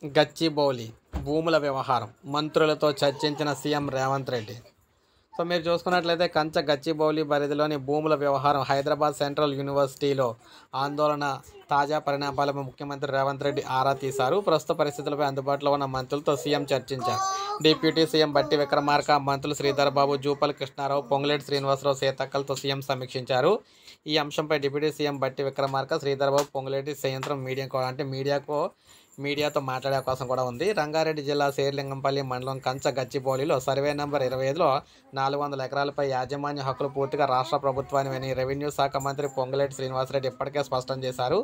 గచ్చిబౌలి భూముల వ్యవహారం మంత్రులతో చర్చించిన సీఎం రేవంత్ రెడ్డి. సో మీరు చూసుకున్నట్లయితే గచ్చిబౌలి పరిధిలోని భూముల వ్యవహారం హైదరాబాద్ సెంట్రల్ యూనివర్సిటీలో ఆందోళన తాజా పరిణామాలపై ముఖ్యమంత్రి రేవంత్ రెడ్డి ఆరా తీశారు. ప్రస్తుత పరిస్థితులపై అందుబాటులో ఉన్న మంత్రులతో సీఎం చర్చించారు. డిప్యూటీ సీఎం బట్టి విక్రమార్క, మంత్రులు శ్రీధర్ బాబు, జూపల్లి కృష్ణారావు, పొంగులేటి శ్రీనివాసరావు, సీతక్కలతో సీఎం సమీక్షించారు. ఈ అంశంపై డిప్యూటీ సీఎం బట్టి విక్రమార్క, శ్రీధర్ బాబు, పొంగులేటి సాయంత్రం మీడియాతో మాట్లాడే అవకాశం కూడా ఉంది. రంగారెడ్డి జిల్లా శేర్లింగంపల్లి మండలం గచ్చిబౌలిలో సర్వే నంబర్ 25లో 400 ఎకరాలపై యాజమాన్య హక్కులు పూర్తిగా రాష్ట్ర ప్రభుత్వానివని రెవెన్యూ శాఖ మంత్రి పొంగులేటి శ్రీనివాసరెడ్డి ఇప్పటికే స్పష్టం చేశారు.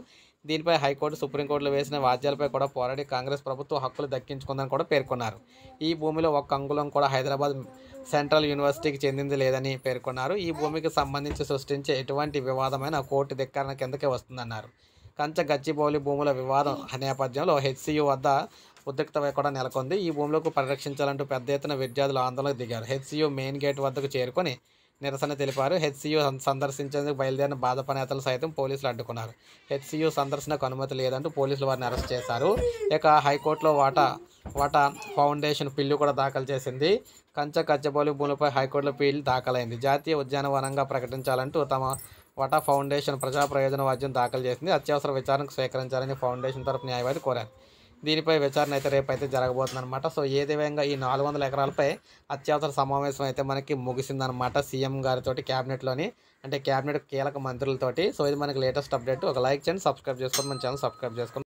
దీనిపై హైకోర్టు, సుప్రీంకోర్టులు వేసిన వ్యాజ్యాలపై కూడా పోరాడి కాంగ్రెస్ ప్రభుత్వం హక్కులు దక్కించుకుందని కూడా పేర్కొన్నారు. ఈ భూమిలో ఒక్క అంగుళం కూడా హైదరాబాద్ సెంట్రల్ యూనివర్సిటీకి చెందింది లేదని పేర్కొన్నారు. ఈ భూమికి సంబంధించి సృష్టించే ఎటువంటి వివాదమైన కోర్టు ధిక్కరణ కిందకే వస్తుందన్నారు. గచ్చిబౌలి భూముల వివాదం నేపథ్యంలో హెచ్సియు వద్ద ఉద్రిక్తత కూడా నెలకొంది. ఈ భూములకు పరిరక్షించాలంటూ పెద్ద ఎత్తున విద్యార్థులు ఆందోళనకు దిగారు. హెచ్సియు మెయిన్ గేట్ వద్దకు చేరుకొని నిరసన తెలిపారు. హెచ్సియు సందర్శించేందుకు బయలుదేరిన భాజపా నేతలు సైతం పోలీసులు అడ్డుకున్నారు. హెచ్సియు సందర్శనకు అనుమతి లేదంటూ పోలీసులు వారిని అరెస్ట్ చేశారు. ఇక హైకోర్టులో వాటా ఫౌండేషన్ పిల్లు కూడా దాఖలు చేసింది. గచ్చిబౌలి భూములపై హైకోర్టులో పిల్లు దాఖలైంది. జాతీయ ఉద్యానవనంగా ప్రకటించాలంటూ తమ వాటా ఫౌండేషన్ ప్రజా ప్రయోజన వాద్యం దాఖలు చేసింది. అత్యవసర విచారణకు స్వీకరించాలని ఫౌండేషన్ తరపు న్యాయవాది కోరారు. దీనిపై విచారణ అయితే రేపైతే జరగబోతుందన్నమాట. సో ఏది విధంగా ఈ 400 ఎకరాలపై అత్యవసర సమావేశం అయితే మనకి ముగిసిందనమాట సీఎం గారితో క్యాబినెట్ కీలక మంత్రులతోటి. సో ఇది మనకి లేటెస్ట్ అప్డేట్. ఒక లైక్ చేయండి, సబ్స్క్రైబ్ చేసుకోండి, మన ఛానల్ సబ్స్క్రైబ్ చేసుకోండి.